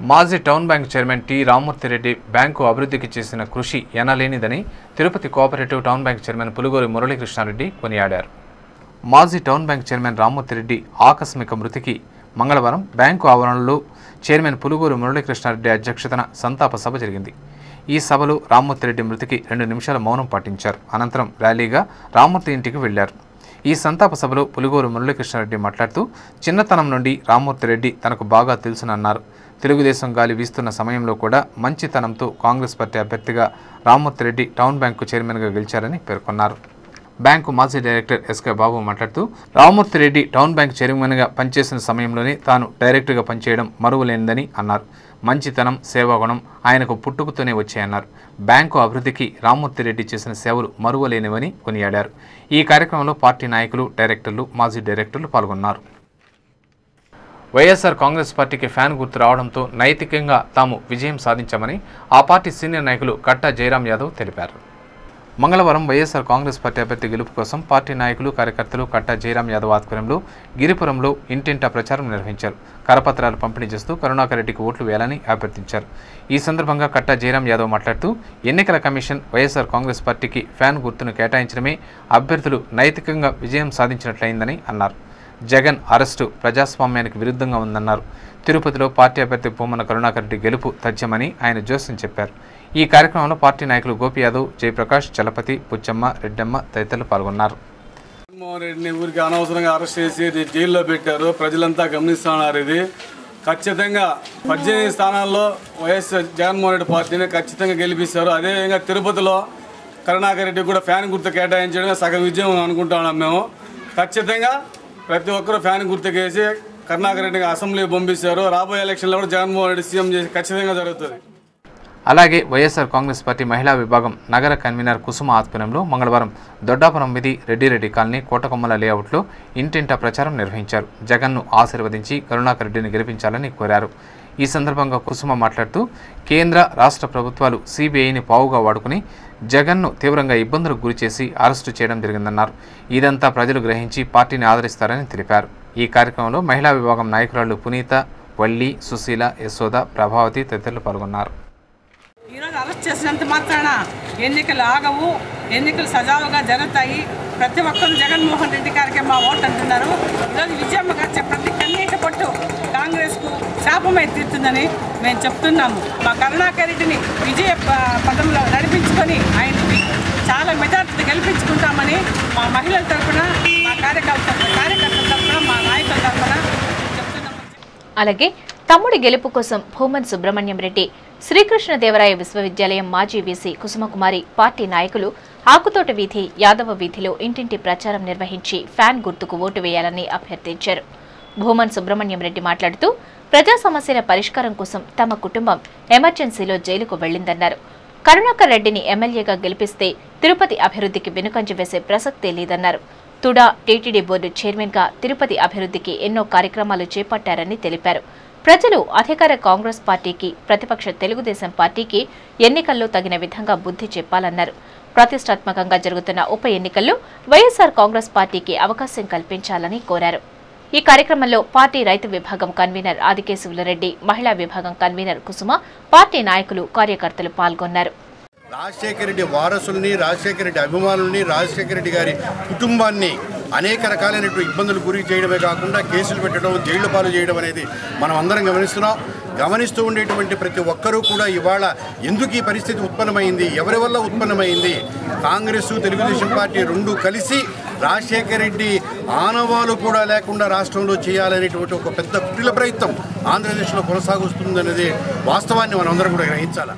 మాజీ town bank chairman T Rammurthyreddy bank అభివృద్ధికి చేసిన కృషి ఎనలేనిదని Tirupati cooperative town bank chairman Pulugori Muralikrishnareddy కొనియాడారు. మాజీ టౌన్ బ్యాంక్ చైర్మన్ రామ్మూర్తిరెడ్డి ఆకస్మిక మృతికి మంగళవారం బ్యాంకు ఆవరణలో చైర్మన్ పులుగోరి మురళీకృష్ణారెడ్డి అధ్యక్షతన సంతాప సభ జరిగింది. ఈ సభలో రామ్మూర్తిరెడ్డి మృతికి 2 నిమిషాల మౌనం పాటించారు. అనంతరం ర్యాలీగా రామ్మూర్తి ఇంటికి వెళ్లారు. ఈ సంతాప సభలో పులుగోరు మురళీకృష్ణారెడ్డి మాట్లాడుతూ చిన్నతనం నుండి రామ్మూర్తిరెడ్డి తనకు బాగా తెలుసునన్నారు. తెలుగుదేశం గాలి వీస్తున్న సమయంలో కూడా మంచితనంతో కాంగ్రెస్ పార్టీ అభ్యర్థిగా రామ్మూర్తిరెడ్డి టౌన్ బ్యాంకు చైర్మన్గా గెలిచారని పేర్కొన్నారు. బ్యాంకు మాజీ డైరెక్టర్ ఎస్కే బాబు మాట్లాడుతూ రామ్మూర్తిరెడ్డి టౌన్ బ్యాంక్ చైర్మన్గా పనిచేసిన సమయంలోనే తాను డైరెక్టర్గా పనిచేయడం మరువలేనిదని అన్నారు. మంచితనం, సేవాగుణం ఆయనకు పుట్టుకతోనే వచ్చాయన్నారు. బ్యాంకు అభివృద్ధికి రామ్మూర్తిరెడ్డి చేసిన సేవలు మరువలేనివని కొనియాడారు. ఈ కార్యక్రమంలో పార్టీ నాయకులు, డైరెక్టర్లు, మాజీ డైరెక్టర్లు పాల్గొన్నారు. వైఎస్ఆర్ కాంగ్రెస్ పార్టీకి ఫ్యాన్ గుర్తు రావడంతో నైతికంగా తాము విజయం సాధించామని ఆ పార్టీ సీనియర్ నాయకులు కట్టా జయరాం యాదవ్ తెలిపారు. మంగళవారం వైఎస్ఆర్ కాంగ్రెస్ పార్టీ అభ్యర్థి గెలుపు కోసం పార్టీ నాయకులు, కార్యకర్తలు కట్టా జయరాం యాదవ్ ఆధ్వర్యంలో గిరిపురంలో ఇంటింటా ప్రచారం నిర్వహించారు. కరపత్రాలు పంపిణీ చేస్తూ కరుణాకర్ రెడ్డికి ఓట్లు వేయాలని అభ్యర్థించారు. ఈ సందర్భంగా కట్టా జయరాం యాదవ్ మాట్లాడుతూ ఎన్నికల కమిషన్ వైఎస్ఆర్ కాంగ్రెస్ పార్టీకి ఫ్యాన్ గుర్తును కేటాయించడమే అభ్యర్థులు నైతికంగా విజయం సాధించినట్లయిందని అన్నారు. జగన్ అరెస్టు ప్రజాస్వామ్యానికి విరుద్ధంగా ఉందన్నారు. తిరుపతిలో పార్టీ అభ్యర్థి భూమన కరుణాకర్ రెడ్డి గెలుపు తథ్యమని ఆయన జోస్యం చెప్పారు. ఈ కార్యక్రమంలో పార్టీ నాయకులు గోపి యాదవ్, జయప్రకాష్, చలపతి, పుచ్చమ్మ, రెడ్డమ్మ తదితరులు పాల్గొన్నారు. జగన్మోహన్ రెడ్డిని ఊరికి అనవసరంగా అరెస్ట్ చేసి జైల్లో పెట్టారు. ప్రజలంతా గమనిస్తున్నారు. ఇది ఖచ్చితంగా 18 స్థానాల్లో వైఎస్ జగన్మోహన్ రెడ్డి పార్టీని ఖచ్చితంగా గెలిపిస్తారు. అదేవిధంగా తిరుపతిలో కరుణాకర్ రెడ్డి కూడా ఫ్యాన్ గుర్తు కేటాయించడమే సగం విజయం అనుకుంటున్నాం మేము. ఖచ్చితంగా ప్రతి ఒక్కరూ ఫ్యాన్ గుర్తుకేసి కరుణాకర్ రెడ్డికి అసెంబ్లీ పంపిస్తారు. రాబోయే ఎలక్షన్లో కూడా జగన్మోహన్ రెడ్డి సీఎం చేసి ఖచ్చితంగా జరుగుతుంది. అలాగే వైఎస్ఆర్ కాంగ్రెస్ పార్టీ మహిళా విభాగం నగర కన్వీనర్ కుసుమ ఆధ్వర్యంలో మంగళవారం దొడ్డాపురం వీధి రెడ్డిరెడ్డి కాలనీ కోటకొమ్మల లేఅవుట్లో ఇంటింటా ప్రచారం నిర్వహించారు. జగన్ను ఆశీర్వదించి కరుణాకర్ రెడ్డిని గెలిపించాలని కోరారు. ఈ సందర్భంగా కుసుమ మాట్లాడుతూ కేంద్ర రాష్ట్ర ప్రభుత్వాలు సిబిఐని పావుగా వాడుకుని జగన్ను తీవ్రంగా ఇబ్బందులకు గురిచేసి అరెస్టు చేయడం జరిగిందన్నారు. ఇదంతా ప్రజలు గ్రహించి పార్టీని ఆదరిస్తారని తెలిపారు. ఈ కార్యక్రమంలో మహిళా విభాగం నాయకురాళ్లు పునీత, వల్లి, సుశీల, యశోద, ప్రభావతి తదితరులు పాల్గొన్నారు. ఈరోజు అరెస్ట్ చేసినంత మాత్రాన ఎన్నికలు ఆగవు, ఎన్నికలు సజావుగా జరుగుతాయి. ప్రతి ఒక్కరు జగన్మోహన్ రెడ్డి గారికి మా ఓటు అంటున్నారు. ఈరోజు విజయమ్మ గారు ప్రతి కన్నీటి పొట్టు కాంగ్రెస్కు శాపమై తీరుతుందని మేము చెప్తున్నాము. మా కరుణాకర్ రెడ్డిని విజయ పదంలో నడిపించుకొని ఆయనకి చాలా మెజార్టీ గెలిపించుకుంటామని మా మహిళల తరఫున, మా కార్యకర్తల తరఫున, మా నాయకుల తరఫున చెప్తున్నాము. అలాగే తమ్ముడి గెలుపు కోసం భూమన్ సుబ్రహ్మణ్యం రెడ్డి, శ్రీకృష్ణదేవరాయ విశ్వవిద్యాలయం మాజీ వీసీ కుసుమకుమారి పార్టీ నాయకులు ఆకుతోట వీధి, యాదవ వీధిలో ఇంటింటి ప్రచారం నిర్వహించి ఫ్యాన్ గుర్తుకు ఓటు వేయాలని అభ్యర్థించారు. భూమన్ సుబ్రహ్మణ్యం రెడ్డి మాట్లాడుతూ ప్రజా సమస్యల పరిష్కారం కోసం తమ కుటుంబం ఎమర్జెన్సీలో జైలుకు వెళ్లిందన్నారు. కరుణాకర్ రెడ్డిని ఎమ్మెల్యేగా గెలిపిస్తే తిరుపతి అభివృద్ధికి వెనుకంజ వేసే ప్రసక్తే లేదన్నారు. తుడా టీటీడీ బోర్డు చైర్మన్గా తిరుపతి అభివృద్ధికి ఎన్నో కార్యక్రమాలు చేపట్టారని తెలిపారు. ప్రజలు అధికార కాంగ్రెస్ పార్టీకి, ప్రతిపక్ష తెలుగుదేశం పార్టీకి ఎన్నికల్లో తగిన విధంగా బుద్ధి చెప్పాలన్నారు. ప్రతిష్టాత్మకంగా జరుగుతున్న ఉప ఎన్నికల్లో వైఎస్ఆర్ కాంగ్రెస్ పార్టీకి అవకాశం కల్పించాలని కోరారు. ఈ కార్యక్రమంలో పార్టీ రైతు విభాగం కన్వీనర్ ఆదికేశవులరెడ్డి, మహిళా విభాగం కన్వీనర్ కుసుమ, పార్టీ నాయకులు, కార్యకర్తలు పాల్గొన్నారు. రాజశేఖర రెడ్డి వారసుల్ని, రాజశేఖర రెడ్డి అభిమానుల్ని, రాజశేఖర రెడ్డి గారి కుటుంబాన్ని అనేక రకాలైనటువంటి ఇబ్బందులు గురి చేయడమే కాకుండా కేసులు పెట్టడం, జైళ్ల పాలు చేయడం అనేది మనం అందరం గమనిస్తున్నాం. గమనిస్తూ ఉండేటువంటి ప్రతి ఒక్కరూ కూడా ఇవాళ ఎందుకు ఈ పరిస్థితి ఉత్పన్నమైంది, ఎవరి వల్ల ఉత్పన్నమైంది, కాంగ్రెస్, తెలుగుదేశం పార్టీ రెండు కలిసి రాజశేఖర రెడ్డి ఆనవాలు కూడా లేకుండా రాష్ట్రంలో చేయాలనేటువంటి ఒక పెద్ద కుటిల ప్రయత్నం ఆంధ్రప్రదేశ్లో కొనసాగుతుందనేది వాస్తవాన్ని మనం అందరం కూడా గ్రహించాలి.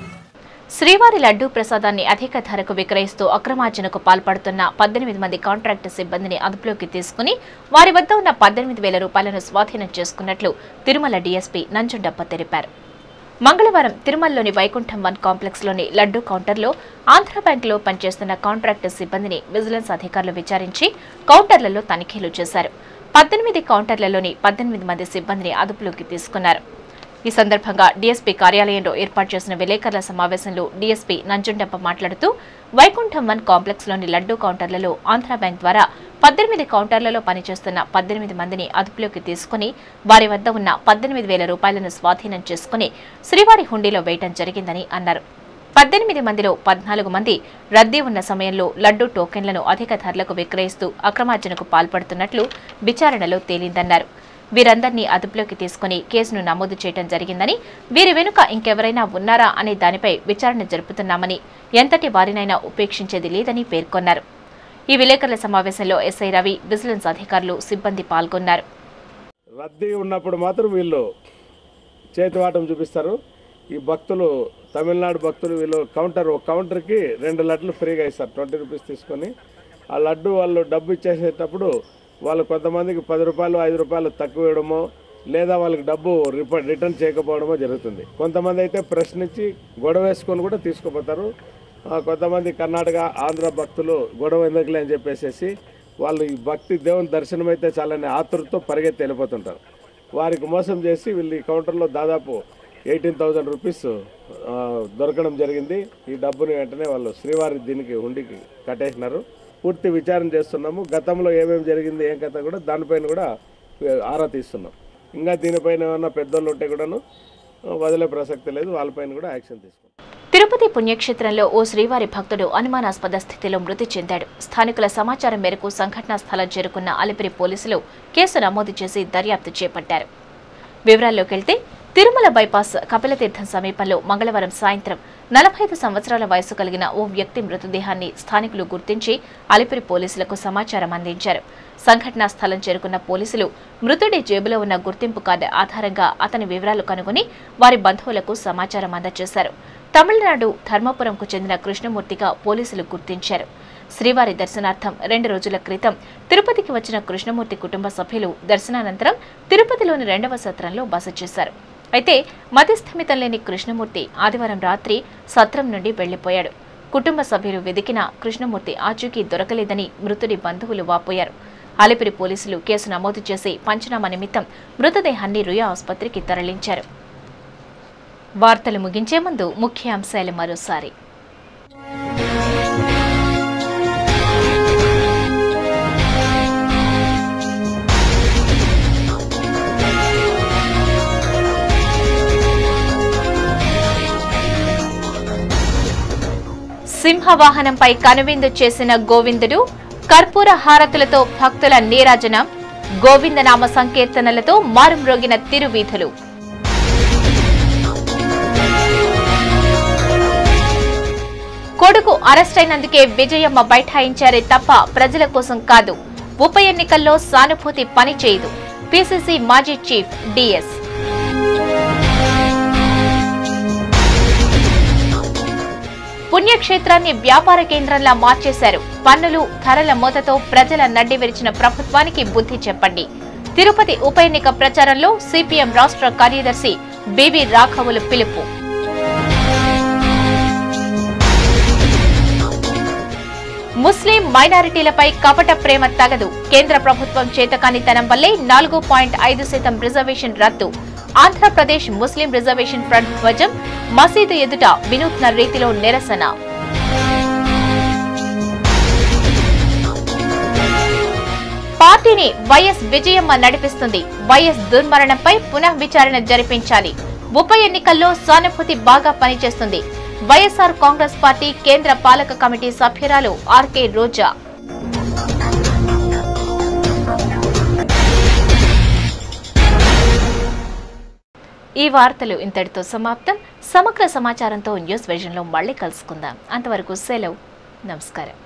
శ్రీవారి లడ్డూ ప్రసాదాన్ని అధిక ధరకు విక్రయిస్తూ అక్రమార్జనకు పాల్పడుతున్న 18 మంది కాంట్రాక్టు సిబ్బందిని అదుపులోకి తీసుకుని వారి వద్ద ఉన్న 18,000 రూపాయలను స్వాధీనం చేసుకున్నట్లు తిరుమల డీఎస్పీ నంజుండప్ప తెలిపారు. మంగళవారం తిరుమలలోని వైకుంఠం 1 కాంప్లెక్స్లోని లడ్డూ కౌంటర్లో ఆంధ్ర బ్యాంకులో పనిచేస్తున్న కాంట్రాక్టు సిబ్బందిని విజిలెన్స్ అధికారులు విచారించి కౌంటర్లలో తనిఖీలు చేశారు. 18 కౌంటర్లలోని 18 మంది సిబ్బందిని అదుపులోకి తీసుకున్నారు. ఈ సందర్భంగా డీఎస్పీ కార్యాలయంలో ఏర్పాటు చేసిన విలేకరుల సమావేశంలో డీఎస్పీ నంజుండప్ప మాట్లాడుతూ వైకుంఠం 1 కాంప్లెక్స్లోని లడ్డూ కౌంటర్లలో ఆంధ్ర బ్యాంక్ ద్వారా 18 కౌంటర్లలో పనిచేస్తున్న 18 మందిని అదుపులోకి తీసుకుని వారి వద్ద ఉన్న 18,000 రూపాయలను స్వాధీనం చేసుకుని శ్రీవారి హుండీలో వేయటం జరిగిందని అన్నారు. 18 మందిలో 14 మంది రద్దీ ఉన్న సమయంలో లడ్డూ టోకెన్లను అధిక ధరలకు విక్రయిస్తూ అక్రమార్జనకు పాల్పడుతున్నట్లు విచారణలో తేలిందన్నారు. వీరందరినీ అదుపులోకి తీసుకుని కేసును నమోదు చేయడం జరిగిందని, వీరి వెనుక ఇంకెవరైనా ఉన్నారా అనే దానిపై విచారణ జరుపుతున్నామని, ఎంతటి వారినైనా ఉపేక్షించేది లేదని పేర్కొన్నారు. ఈ విలేకరుల సమావేశంలో ఎస్ఐ రవి, విజిలెన్స్ అధికారులు, సిబ్బంది పాల్గొన్నారు. రద్దీ ఉన్నప్పుడు మాత్రం వీళ్ళు చేతివాటం చూపిస్తారు. ఈ భక్తులు, తమిళనాడు భక్తులు, వీళ్ళు కౌంటర్కి 2 లడ్లు ఫ్రీగా ఇస్తారు. 20 రూపీస్ తీసుకొని ఆ లడ్డు వాళ్ళు డబ్బు ఇచ్చేసేటప్పుడు వాళ్ళు కొంతమందికి 10 రూపాయలు, 5 రూపాయలు తక్కువ ఇవ్వడమో లేదా వాళ్ళకి డబ్బు రిటర్న్ చేయకపోవడమో జరుగుతుంది. కొంతమంది అయితే ప్రశ్నించి గొడవ వేసుకొని కూడా తీసుకుపోతారు. కొంతమంది కర్ణాటక, ఆంధ్ర భక్తులు గొడవ ఎందుకులే అని చెప్పేసి వాళ్ళు ఈ భక్తి దేవుని దర్శనం అయితే చాలని ఆతృతతో పరిగెత్తి వెళ్ళిపోతుంటారు. వారికి మోసం చేసి వీళ్ళు ఈ కౌంటర్లో దాదాపు 18,000 రూపీస్ దొరకడం జరిగింది. ఈ డబ్బుని వెంటనే వాళ్ళు శ్రీవారి దీనికి హుండీకి కట్టేసినారు. పూర్తి విచారణ చేస్తున్నాము. గతంలో ఏమేమి జరిగింది, ఏం కథ కూడా దానిపైన కూడా ఆరా తీస్తున్నాం. ఇంకా దీనిపైన ఏమన్నా పెద్దోళ్ళు ఉంటే కూడాను వదిలే ప్రసక్తి లేదు, వాళ్ళపైన కూడా యాక్షన్ తీసుకుంటాం. తిరుపతి పుణ్యక్షేత్రంలో ఓ శ్రీవారి భక్తుడు అనుమానాస్పద స్థితిలో మృతి చెందాడు. స్థానికుల సమాచారం మేరకు సంఘటనా స్థలం చేరుకున్న అలిపిరి పోలీసులు కేసు నమోదు చేసి దర్యాప్తు చేపట్టారు. వివరాల్లోకెళ్తే తిరుమల బైపాస్ కపిలతీర్థం సమీపంలో మంగళవారం సాయంత్రం 45 సంవత్సరాల వయసు కలిగిన ఓ వ్యక్తి మృతదేహాన్ని స్థానికులు గుర్తించి అలిపిరి పోలీసులకు సమాచారం అందించారు. సంఘటనా స్థలం చేరుకున్న పోలీసులు మృతుడి జేబులో ఉన్న గుర్తింపు కార్డు ఆధారంగా అతని వివరాలు కనుగొని వారి బంధువులకు సమాచారం అందజేశారు. తమిళనాడు ధర్మపురంకు చెందిన కృష్ణమూర్తిగా పోలీసులు గుర్తించారు. శ్రీవారి దర్శనార్థం 2 రోజుల క్రితం తిరుపతికి వచ్చిన కృష్ణమూర్తి కుటుంబ సభ్యులు దర్శనానంతరం తిరుపతిలోని 2వ సత్రంలో బస చేశారు. అయితే మతిస్థిమితం లేని కృష్ణమూర్తి ఆదివారం రాత్రి సత్రం నుండి వెళ్లిపోయాడు. కుటుంబ సభ్యులు వెదికినా కృష్ణమూర్తి ఆచూకీ దొరకలేదని మృతుడి బంధువులు వాపోయారు. అలిపిరి పోలీసులు కేసు నమోదు చేసి పంచనామా నిమిత్తం మృతదేహాన్ని రుయా ఆసుపత్రికి తరలించారు. వార్తలు ముగించే ముందు ముఖ్యాంశాలు మరోసారి. సింహవాహనంపై కనువిందు చేసిన గోవిందుడు, కర్పూర హారతులతో భక్తుల నీరాజనం, గోవిందనామ సంకీర్తనలతో మారుమ్రోగిన తిరువీధులు. కొడుకు అరెస్టైనందుకే విజయమ్మ బైఠాయించారే తప్ప ప్రజల కోసం కాదు. ఉప ఎన్నికల్లో సానుభూతి పనిచేయదు. పిసిసి మాజీ చీఫ్ డిఎస్. పుణ్యక్షేత్రాన్ని వ్యాపార కేంద్రంలా మార్చేశారు. పన్నులు, ధరల మోతతో ప్రజల నడ్డి విరిచిన ప్రభుత్వానికి బుద్ధి చెప్పండి. తిరుపతి ఉప ఎన్నిక ప్రచారంలో సిపిఎం రాష్ట్ర కార్యదర్శి బివి రాఘవులు పిలుపు. ముస్లిం మైనారిటీలపై కపట ప్రేమ తగదు. కేంద్ర ప్రభుత్వం చేతకానితనం వల్లే 4.5% రిజర్వేషన్ రద్దు. ఆంధ్రప్రదేశ్ ముస్లిం రిజర్వేషన్ ఫ్రంట్ ధ్వజం, మసీదు ఎదుట వినూత్న రీతిలో నిరసన. పార్టీని వైఎస్ విజయమ్మ నడిపిస్తుంది. వైఎస్ దుర్మరణంపై పునః విచారణ జరిపించాలి. ఉప ఎన్నికల్లో సానుభూతి బాగా పనిచేస్తుంది. వైఎస్ఆర్ కాంగ్రెస్ పార్టీ కేంద్ర పాలక కమిటీ సభ్యురాలు ఆర్కే రోజా. ఈ వార్తలు ఇంతటితో సమాప్తం. సమగ్ర సమాచారంతో న్యూస్ విజన్లో మళ్ళీ కలుసుకుందాం. అంతవరకు సెలవు. నమస్కారం.